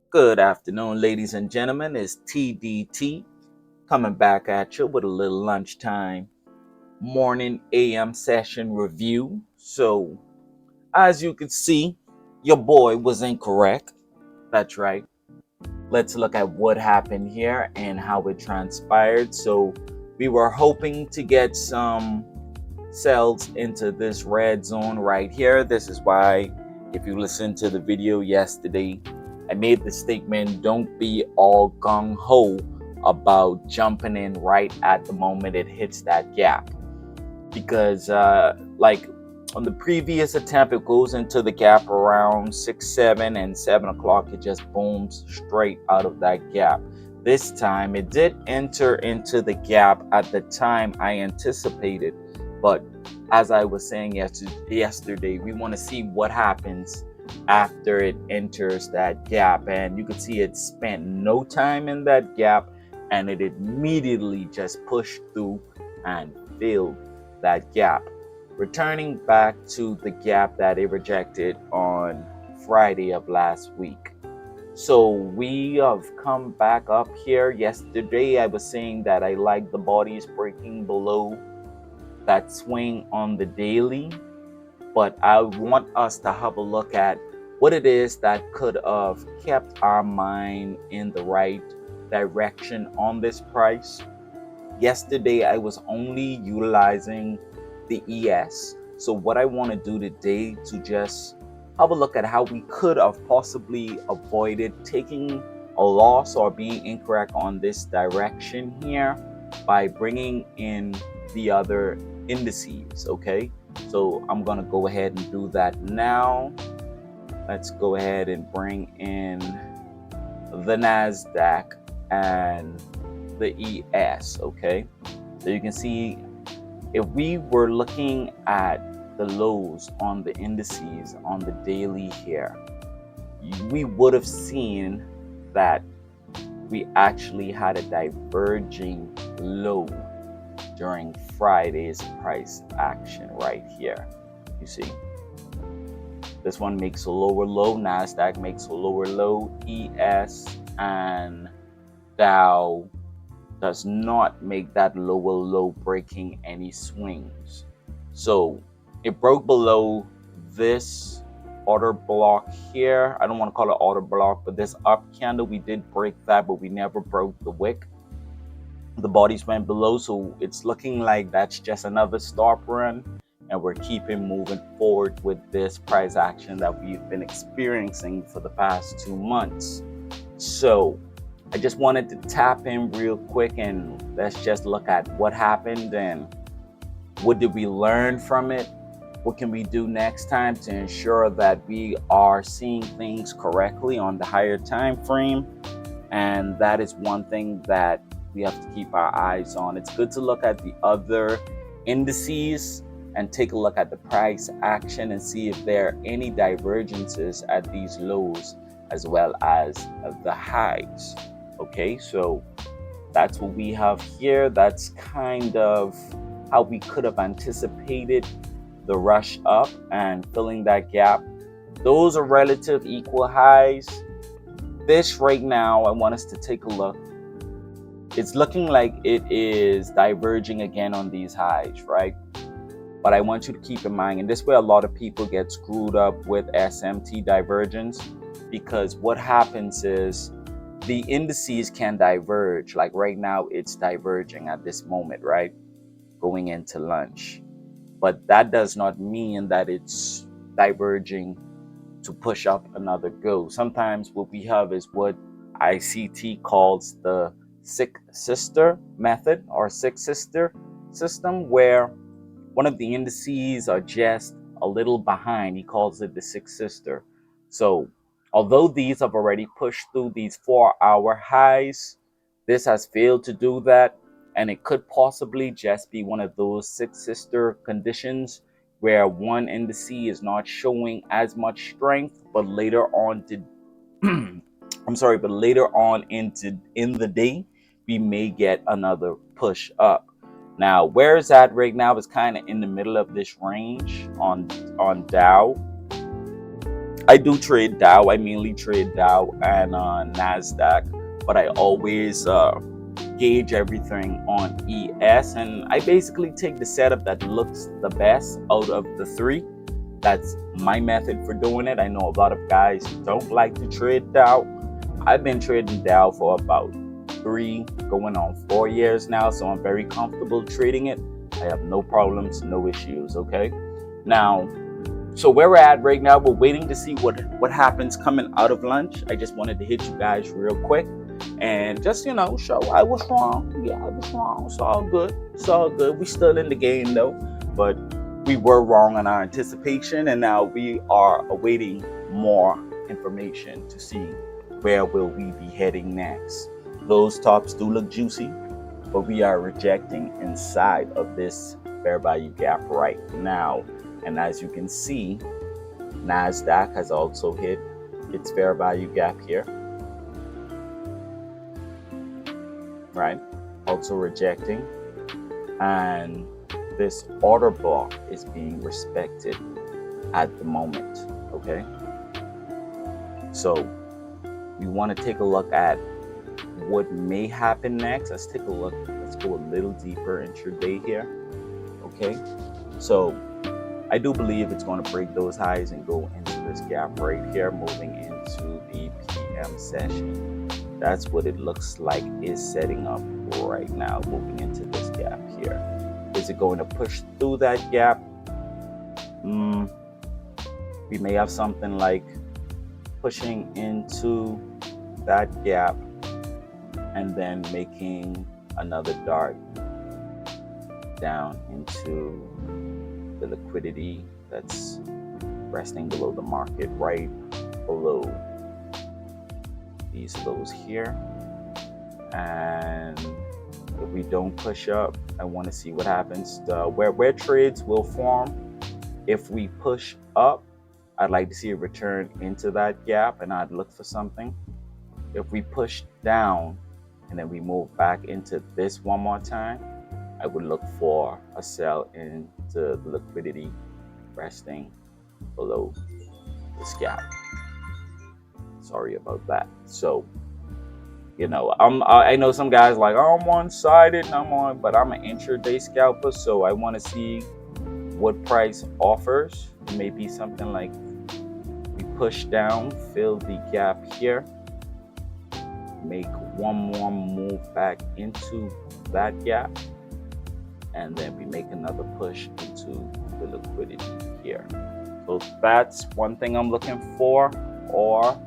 Good afternoon, ladies and gentlemen. It's TDT coming back at you with a little lunchtime morning AM session review. So, as you can see, your boy was incorrect. That's right. Let's look at what happened here and how it transpired. So, we were hoping to get some sells into this red zone right here. This is why, if you listen to the video yesterday, I made the statement, don't be all gung-ho about jumping in right at the moment it hits that gap. Because like on the previous attempt, it goes into the gap around 6, 7, and 7 o'clock. It just booms straight out of that gap. This time, it did enter into the gap at the time I anticipated. But as I was saying yesterday, we want to see what happens after it enters that gap. And you can see it spent no time in that gap, and it immediately just pushed through and filled that gap, returning back to the gap that it rejected on Friday of last week. So we have come back up here. Yesterday, I was saying that I like the bodies breaking below that swing on the daily, but I want us to have a look at what it is that could have kept our mind in the right direction on this price. Yesterday, I was only utilizing the ES. So what I want to do today to just have a look at how we could have possibly avoided taking a loss or being incorrect on this direction here by bringing in the other indices. Okay, so I'm gonna go ahead and do that now. Let's go ahead and bring in the NASDAQ and the ES. Okay, so you can see if we were looking at the lows on the indices on the daily here, we would have seen that we actually had a diverging low during Friday's price action right here. You see, this one makes a lower low, NASDAQ makes a lower low, ES and Dow does not make that lower low, breaking any swings. So it broke below this order block here. I don't want to call it order block, but this up candle, we did break that, but we never broke the wick. The bodies went below, so it's looking like that's just another stop run, and we're keeping moving forward with this price action that we've been experiencing for the past 2 months. So I just wanted to tap in real quick and let's just look at what happened and what did we learn from it. What can we do next time to ensure that we are seeing things correctly on the higher time frame? And that is one thing that we have to keep our eyes on. It's good to look at the other indices and take a look at the price action and see if there are any divergences at these lows as well as the highs. Okay, so that's what we have here. That's kind of how we could have anticipated the rush up and filling that gap. Those are relative equal highs. This right now, I want us to take a look. It's looking like it is diverging again on these highs, right? But I want you to keep in mind, and this way a lot of people get screwed up with SMT divergence, because what happens is the indices can diverge. Like right now, it's diverging at this moment, right? Going into lunch. But that does not mean that it's diverging to push up another go. Sometimes what we have is what ICT calls the six sister method or six sister system, where one of the indices are just a little behind. He calls it the six sister. So although these have already pushed through these 4-hour highs, this has failed to do that. And it could possibly just be one of those six sister conditions where one indice is not showing as much strength, but later on did but later on in the day, we may get another push up. Now, where is that right now is kind of in the middle of this range on Dow. I do trade Dow. I mainly trade Dow and Nasdaq, but I always gauge everything on ES, and I basically take the setup that looks the best out of the three. That's my method for doing it. I know a lot of guys don't like to trade Dow. I've been trading Dow for about 4 years now, so I'm very comfortable trading it. I have no problems, no issues. Okay, now, so where we're at right now, we're waiting to see what happens coming out of lunch. I just wanted to hit you guys real quick and just show I was wrong. Yeah, I was wrong. It's all good. It's all good. We still in the game though, but we were wrong on our anticipation, and now we are awaiting more information to see where will we be heading next. Those tops do look juicy, but we are rejecting inside of this fair value gap right now. And as you can see, Nasdaq has also hit its fair value gap here, right? Also rejecting. And this order block is being respected at the moment, okay? So we want to take a look at what may happen next. Let's take a look. Let's go a little deeper intraday here, okay? So I do believe it's going to break those highs and go into this gap right here, moving into the PM session. That's what it looks like is setting up right now, moving into this gap here. Is it going to push through that gap? We may have something like pushing into that gap and then making another dart down into the liquidity that's resting below the market, right below these lows here. And if we don't push up, I want to see what happens. Where trades will form. If we push up, I'd like to see a return into that gap, and I'd look for something. If we push down and then we move back into this one more time, I would look for a sell into the liquidity resting below this gap. Sorry about that. So, I know some guys like, oh, I'm one-sided, but I'm an intraday scalper, so I want to see what price offers. It may be something like we push down, fill the gap here, make one more move back into that gap, and then we make another push into the liquidity here. So that's one thing I'm looking for. Or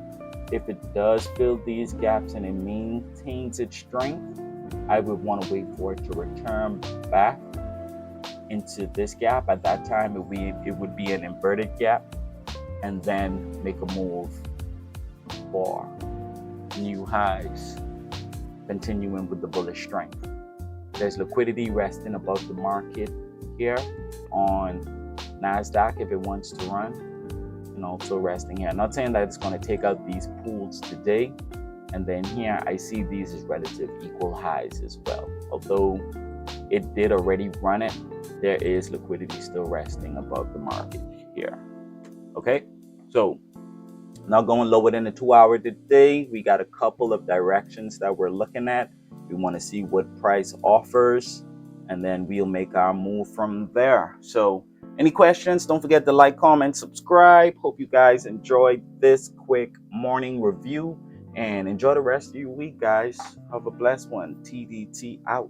if it does fill these gaps and it maintains its strength, I would want to wait for it to return back into this gap. At that time, it would be an inverted gap, and then make a move for new highs, continuing with the bullish strength. There's liquidity resting above the market here on Nasdaq if it wants to run, and also resting here. I'm not saying that it's going to take out these pools today. And then here I see these as relative equal highs as well. Although it did already run it, there is liquidity still resting above the market here. Okay, so now going lower than the 2 hour today, we got a couple of directions that we're looking at. We want to see what price offers, and then we'll make our move from there. So any questions, don't forget to like, comment, subscribe. Hope you guys enjoyed this quick morning review, and enjoy the rest of your week, guys. Have a blessed one. TDT out.